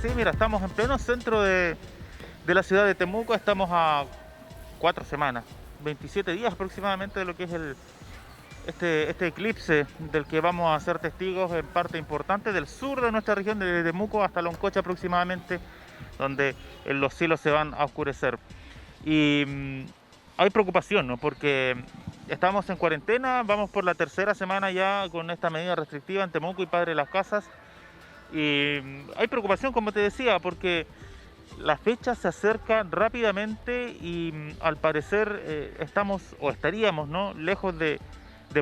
Sí, mira, estamos en pleno centro de la ciudad de Temuco, estamos a 4 semanas, 27 días aproximadamente de lo que es este eclipse del que vamos a ser testigos en parte importante del sur de nuestra región, de Temuco hasta Loncocha aproximadamente, donde los cielos se van a oscurecer. Y hay preocupación, ¿no? Porque estamos en cuarentena, vamos por la tercera semana ya con esta medida restrictiva en Temuco y Padre Las Casas. Y hay preocupación, como te decía, porque la fecha se acerca rápidamente y al parecer estamos o estaríamos, ¿no?, lejos de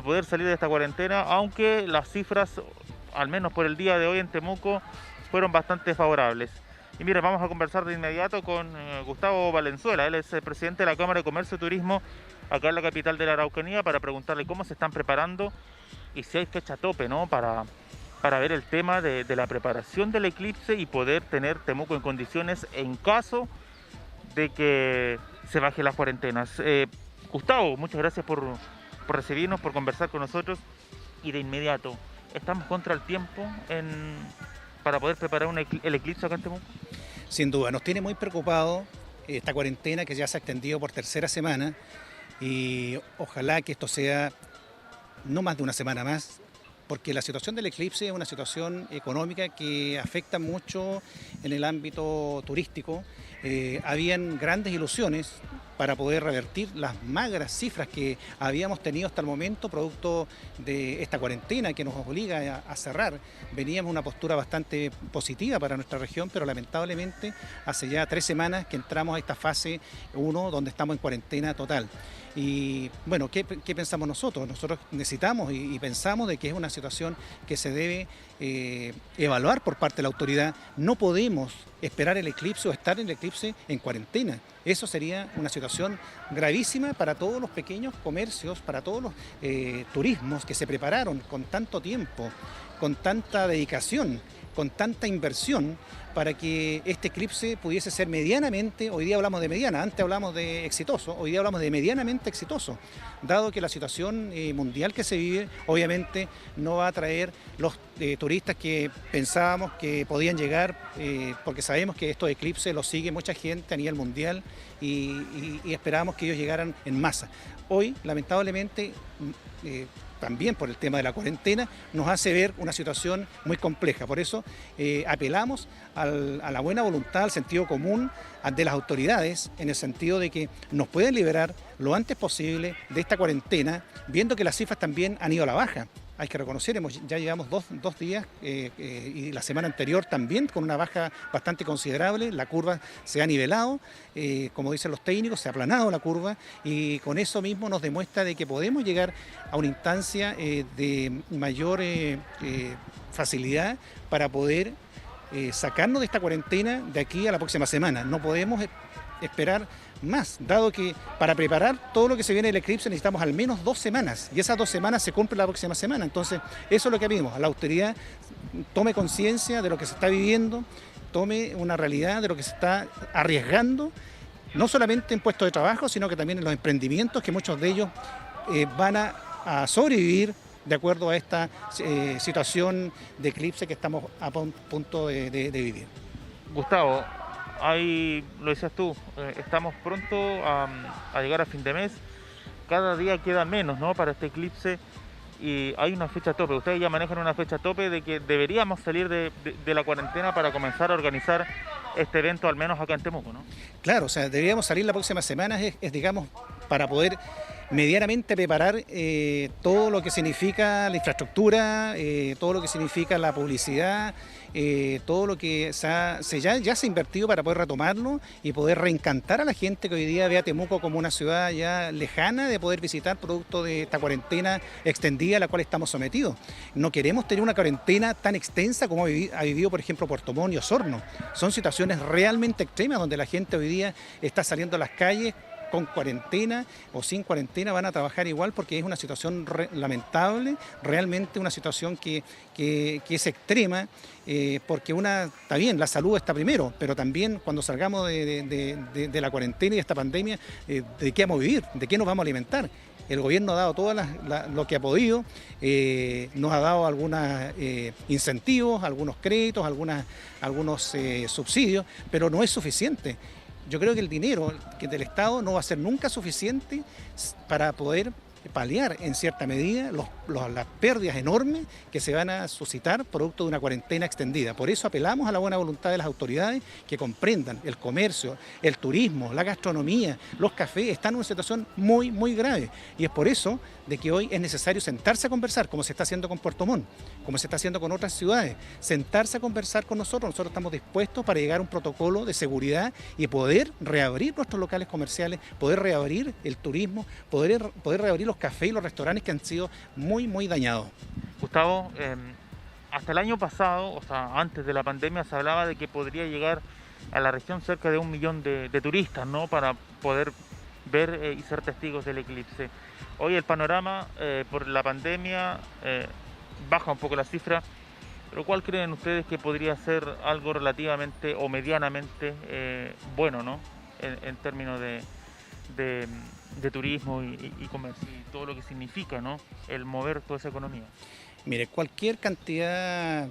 poder salir de esta cuarentena, aunque las cifras, al menos por el día de hoy en Temuco, fueron bastante favorables. Y mire, vamos a conversar de inmediato con Gustavo Valenzuela. Él es el presidente de la Cámara de Comercio y Turismo acá en la capital de la Araucanía, para preguntarle cómo se están preparando y si hay fecha tope, ¿no?, para ver el tema de la preparación del eclipse y poder tener Temuco en condiciones en caso de que se baje las cuarentenas. Gustavo, muchas gracias por recibirnos, por conversar con nosotros. Y de inmediato, ¿estamos contra el tiempo para poder preparar el eclipse acá en Temuco? Sin duda, nos tiene muy preocupado esta cuarentena que ya se ha extendido por tercera semana y ojalá que esto sea no más de una semana más, porque la situación del eclipse es una situación económica que afecta mucho en el ámbito turístico. Habían grandes ilusiones para poder revertir las magras cifras que habíamos tenido hasta el momento, producto de esta cuarentena que nos obliga a cerrar. Veníamos en una postura bastante positiva para nuestra región, pero lamentablemente hace ya 3 semanas que entramos a esta fase 1 donde estamos en cuarentena total. Y bueno, ¿qué pensamos nosotros? Nosotros necesitamos y pensamos de que es una situación que se debe evaluar por parte de la autoridad. No podemos esperar el eclipse o estar en el eclipse en cuarentena. Eso sería una situación gravísima para todos los pequeños comercios, para todos los turismos que se prepararon con tanto tiempo, con tanta dedicación, con tanta inversión para que este eclipse pudiese ser medianamente, hoy día hablamos de mediana, antes hablamos de exitoso, hoy día hablamos de medianamente exitoso, dado que la situación mundial que se vive obviamente no va a traer los turistas que pensábamos que podían llegar, porque sabemos que estos eclipses los sigue mucha gente a nivel mundial y esperábamos que ellos llegaran en masa. Hoy, lamentablemente, también por el tema de la cuarentena, nos hace ver una situación muy compleja. Por eso apelamos a la buena voluntad, al sentido común de las autoridades, en el sentido de que nos pueden liberar lo antes posible de esta cuarentena, viendo que las cifras también han ido a la baja. Hay que reconocer, ya llevamos dos días y la semana anterior también con una baja bastante considerable. La curva se ha nivelado, como dicen los técnicos, se ha aplanado la curva y con eso mismo nos demuestra de que podemos llegar a una instancia de mayor facilidad para poder sacarnos de esta cuarentena de aquí a la próxima semana. No podemos esperar más, dado que para preparar todo lo que se viene del eclipse necesitamos al menos 2 semanas y esas 2 semanas se cumplen la próxima semana. Entonces, eso es lo que pedimos, a la autoridad tome conciencia de lo que se está viviendo, tome una realidad de lo que se está arriesgando, no solamente en puestos de trabajo, sino que también en los emprendimientos, que muchos de ellos van a sobrevivir de acuerdo a esta situación de eclipse que estamos a punto de vivir. Gustavo, ahí lo decías tú, estamos pronto a llegar a fin de mes, cada día queda menos, ¿no?, para este eclipse y hay una fecha tope. Ustedes ya manejan una fecha tope de que deberíamos salir de la cuarentena para comenzar a organizar este evento, al menos acá en Temuco, ¿no? Claro, o sea, deberíamos salir la próxima semana, digamos, para poder medianamente preparar todo lo que significa la infraestructura, todo lo que significa la publicidad, todo lo que ya se ha invertido para poder retomarlo y poder reencantar a la gente que hoy día ve a Temuco como una ciudad ya lejana de poder visitar producto de esta cuarentena extendida a la cual estamos sometidos. No queremos tener una cuarentena tan extensa como ha vivido, por ejemplo, Puerto Montt y Osorno. Son situaciones realmente extremas donde la gente hoy día está saliendo a las calles con cuarentena o sin cuarentena, van a trabajar igual porque es una situación lamentable, realmente una situación que es extrema, porque está bien, la salud está primero, pero también cuando salgamos de la cuarentena y de esta pandemia, ¿de qué vamos a vivir? ¿De qué nos vamos a alimentar? el gobierno ha dado todo lo que ha podido, nos ha dado algunos incentivos, algunos créditos, algunos subsidios, pero no es suficiente. Yo creo que el dinero del Estado no va a ser nunca suficiente para poder paliar en cierta medida las pérdidas enormes que se van a suscitar producto de una cuarentena extendida. Por eso apelamos a la buena voluntad de las autoridades que comprendan el comercio, el turismo, la gastronomía, los cafés están en una situación muy, muy grave. Y es por eso de que hoy es necesario sentarse a conversar, como se está haciendo con Puerto Montt, como se está haciendo con otras ciudades, sentarse a conversar con nosotros. Nosotros estamos dispuestos para llegar a un protocolo de seguridad y poder reabrir nuestros locales comerciales, poder reabrir el turismo, poder reabrir los cafés y los restaurantes que han sido muy, muy dañados. Gustavo, hasta el año pasado, o sea, antes de la pandemia, se hablaba de que podría llegar a la región cerca de 1 millón de turistas, ¿no? Para poder ver y ser testigos del eclipse. Hoy el panorama por la pandemia baja un poco la cifra, pero ¿cuál creen ustedes que podría ser algo relativamente o medianamente bueno, ¿no? En términos de turismo y comercio y todo lo que significa, ¿no? El mover toda esa economía. Mire, cualquier cantidad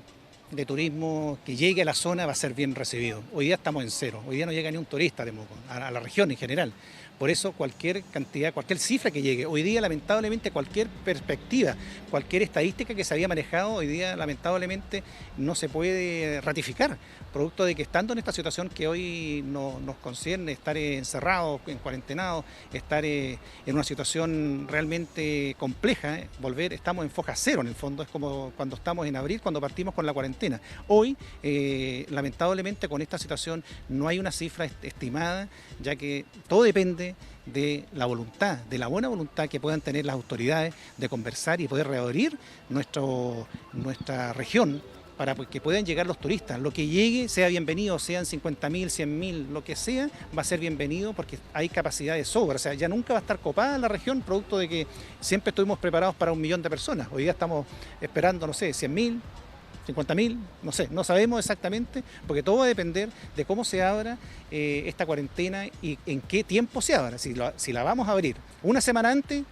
de turismo que llegue a la zona va a ser bien recibido. Hoy día estamos en cero, hoy día no llega ni un turista a Temuco, a la región en general. Por eso cualquier cantidad, cualquier cifra que llegue, hoy día lamentablemente cualquier perspectiva, cualquier estadística que se había manejado, hoy día lamentablemente no se puede ratificar, producto de que estando en esta situación que hoy nos concierne, estar encerrados, en cuarentenados, estar en una situación realmente compleja, estamos en foja cero en el fondo, es como cuando estamos en abril, cuando partimos con la cuarentena. Hoy, lamentablemente con esta situación no hay una cifra estimada, ya que todo depende de la voluntad, de la buena voluntad que puedan tener las autoridades de conversar y poder reabrir nuestra región para que puedan llegar los turistas. Lo que llegue sea bienvenido, sean 50.000, 100.000, lo que sea, va a ser bienvenido porque hay capacidad de sobra. O sea, ya nunca va a estar copada la región, producto de que siempre estuvimos preparados para 1 millón de personas. Hoy día estamos esperando, no sé, 100.000, 50.000, no sé, no sabemos exactamente, porque todo va a depender de cómo se abra esta cuarentena y en qué tiempo se abra. Si la vamos a abrir una semana antes,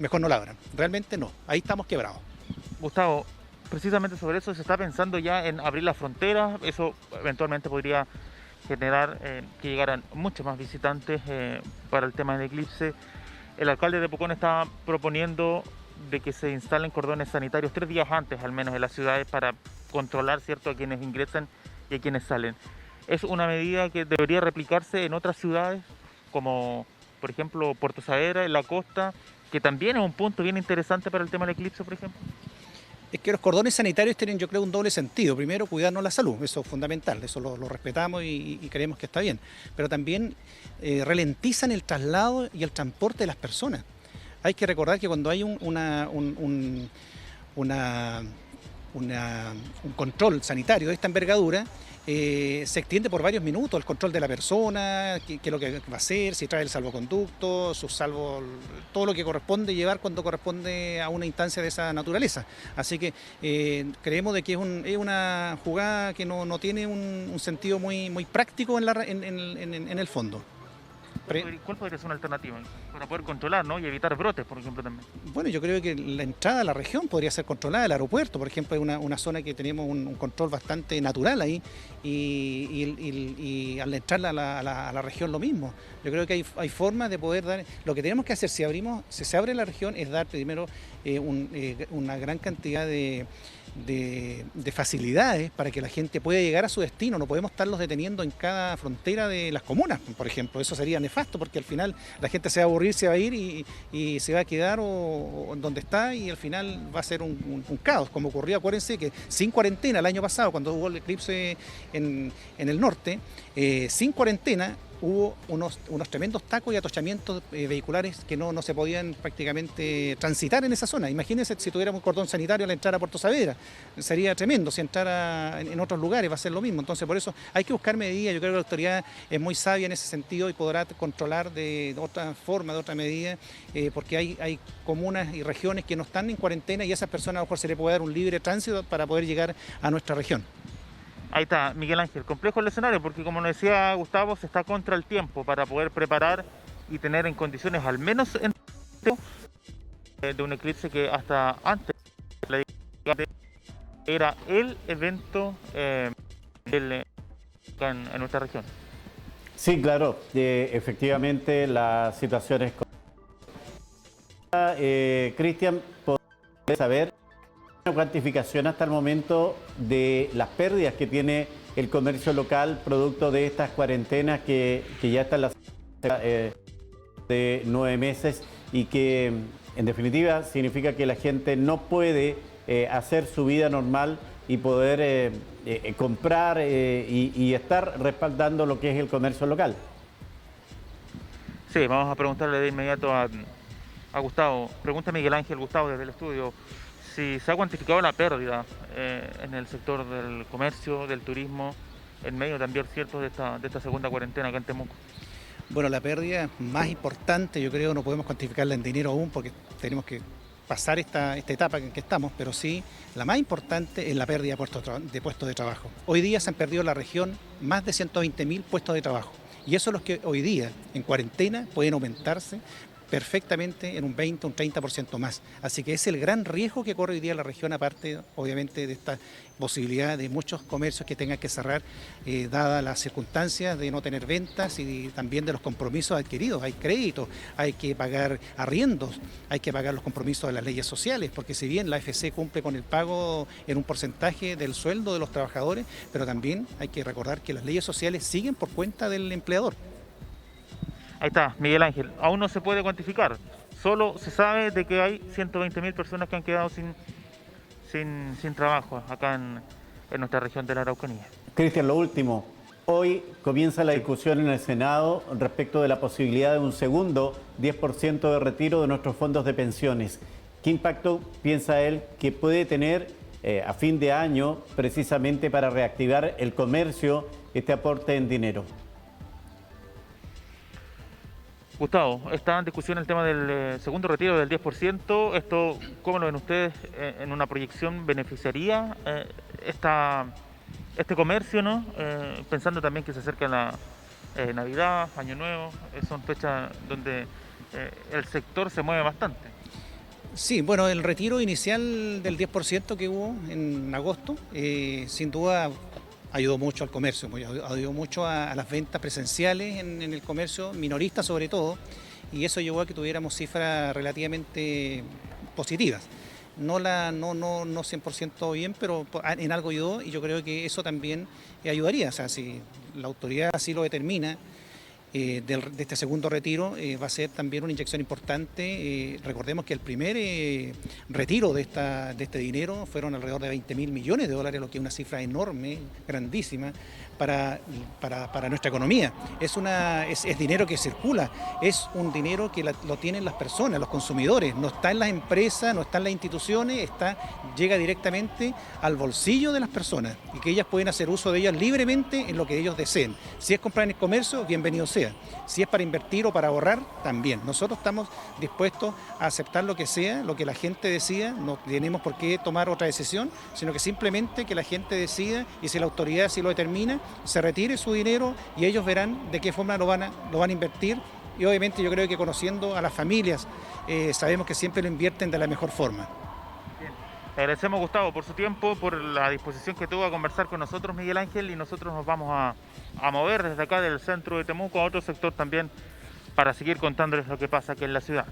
mejor no la abran. Realmente no, ahí estamos quebrados. Gustavo, precisamente sobre eso se está pensando ya en abrir las fronteras. Eso eventualmente podría generar que llegaran muchos más visitantes para el tema del eclipse. El alcalde de Pucón está proponiendo de que se instalen cordones sanitarios 3 días antes, al menos en las ciudades, para controlar, ¿cierto?, a quienes ingresan y a quienes salen. Es una medida que debería replicarse en otras ciudades, como por ejemplo Puerto Saavedra, en la costa, que también es un punto bien interesante para el tema del eclipse, por ejemplo. Es que los cordones sanitarios tienen, yo creo, un doble sentido. Primero, cuidarnos la salud, eso es fundamental, eso lo respetamos y creemos que está bien. Pero también ralentizan el traslado y el transporte de las personas. Hay que recordar que cuando hay un control sanitario de esta envergadura, se extiende por varios minutos el control de la persona, qué es lo que va a hacer, si trae el salvoconducto, todo lo que corresponde llevar cuando corresponde a una instancia de esa naturaleza. Así que creemos de que es una jugada que no tiene un sentido muy, muy práctico en el fondo. ¿Cuál podría ser una alternativa para poder controlar, ¿no?, y evitar brotes, por ejemplo, también? Bueno, yo creo que la entrada a la región podría ser controlada, el aeropuerto, por ejemplo, es una zona que tenemos un control bastante natural ahí y al entrar a la región lo mismo. Yo creo que hay formas de poder dar, lo que tenemos que hacer si se abre la región es dar primero una gran cantidad de facilidades para que la gente pueda llegar a su destino. No podemos estarlos deteniendo en cada frontera de las comunas, por ejemplo. Eso sería nefasto porque al final la gente se va a aburrir, se va a ir y se va a quedar o donde está y al final va a ser un caos, como ocurrió, acuérdense que sin cuarentena el año pasado cuando hubo el eclipse en el norte, sin cuarentena hubo unos tremendos tacos y atochamientos vehiculares que no se podían prácticamente transitar en esa zona. Imagínense si tuviéramos un cordón sanitario al entrar a Puerto Saavedra, sería tremendo. Si entrara en otros lugares va a ser lo mismo. Entonces por eso hay que buscar medidas. Yo creo que la autoridad es muy sabia en ese sentido y podrá controlar de otra forma, de otra medida, porque hay comunas y regiones que no están en cuarentena y a esas personas a lo mejor se les puede dar un libre tránsito para poder llegar a nuestra región. Ahí está, Miguel Ángel, complejo el escenario porque, como nos decía Gustavo, se está contra el tiempo para poder preparar y tener en condiciones, al menos en de un eclipse que hasta antes era el evento en nuestra región. Sí, claro, efectivamente la situación es... Cristian, ¿podría saber una cuantificación hasta el momento de las pérdidas que tiene el comercio local producto de estas cuarentenas que ya están de 9 meses y que en definitiva significa que la gente no puede hacer su vida normal y poder comprar y estar respaldando lo que es el comercio local? Sí, vamos a preguntarle de inmediato a Gustavo. Pregunta Miguel Ángel, Gustavo, desde el estudio, si se ha cuantificado la pérdida en el sector del comercio, del turismo, en medio también, ¿cierto?, de esta segunda cuarentena acá en Temuco. Bueno, la pérdida más importante, yo creo, no podemos cuantificarla en dinero aún porque tenemos que pasar esta etapa en que estamos, pero sí, la más importante es la pérdida de puestos de trabajo. Hoy día se han perdido en la región más de 120.000 puestos de trabajo y eso es los que hoy día, en cuarentena, pueden aumentarse perfectamente en un 20, un 30% más. Así que es el gran riesgo que corre hoy día la región, aparte obviamente de esta posibilidad de muchos comercios que tengan que cerrar, dadas las circunstancias de no tener ventas y también de los compromisos adquiridos. Hay créditos, hay que pagar arriendos, hay que pagar los compromisos de las leyes sociales, porque si bien la AFC cumple con el pago en un porcentaje del sueldo de los trabajadores, pero también hay que recordar que las leyes sociales siguen por cuenta del empleador. Ahí está, Miguel Ángel. Aún no se puede cuantificar. Solo se sabe de que hay 120.000 personas que han quedado sin trabajo acá en nuestra región de la Araucanía. Cristian, lo último. Hoy comienza la discusión en el Senado respecto de la posibilidad de un segundo 10% de retiro de nuestros fondos de pensiones. ¿Qué impacto piensa él que puede tener a fin de año precisamente para reactivar el comercio este aporte en dinero? Gustavo, está en discusión el tema del segundo retiro del 10%. ¿Esto, cómo lo ven ustedes, en una proyección, beneficiaría este comercio, ¿no? Pensando también que se acerca la Navidad, Año Nuevo, son fechas donde el sector se mueve bastante. Sí, bueno, el retiro inicial del 10% que hubo en agosto, sin duda ayudó mucho al comercio, ayudó mucho a las ventas presenciales en el comercio minorista sobre todo, y eso llevó a que tuviéramos cifras relativamente positivas. No 100% bien, pero en algo ayudó y yo creo que eso también ayudaría. O sea, si la autoridad así lo determina, de este segundo retiro va a ser también una inyección importante. Recordemos que el primer retiro de este dinero fueron alrededor de 20.000 millones de dólares, lo que es una cifra enorme, grandísima para nuestra economía. Es dinero que circula, es un dinero que lo tienen las personas, los consumidores, no está en las empresas, no está en las instituciones, llega directamente al bolsillo de las personas y que ellas pueden hacer uso de ellas libremente en lo que ellos deseen. Si es comprar en el comercio, bienvenido sea. Si es para invertir o para ahorrar, también. Nosotros estamos dispuestos a aceptar lo que sea, lo que la gente decida, no tenemos por qué tomar otra decisión, sino que simplemente que la gente decida y si la autoridad así lo determina, se retire su dinero y ellos verán de qué forma lo van a invertir. Y obviamente yo creo que conociendo a las familias, sabemos que siempre lo invierten de la mejor forma. Bien. Le agradecemos, Gustavo, por su tiempo, por la disposición que tuvo a conversar con nosotros, Miguel Ángel, y nosotros nos vamos a mover desde acá del centro de Temuco a otro sector también para seguir contándoles lo que pasa aquí en la ciudad.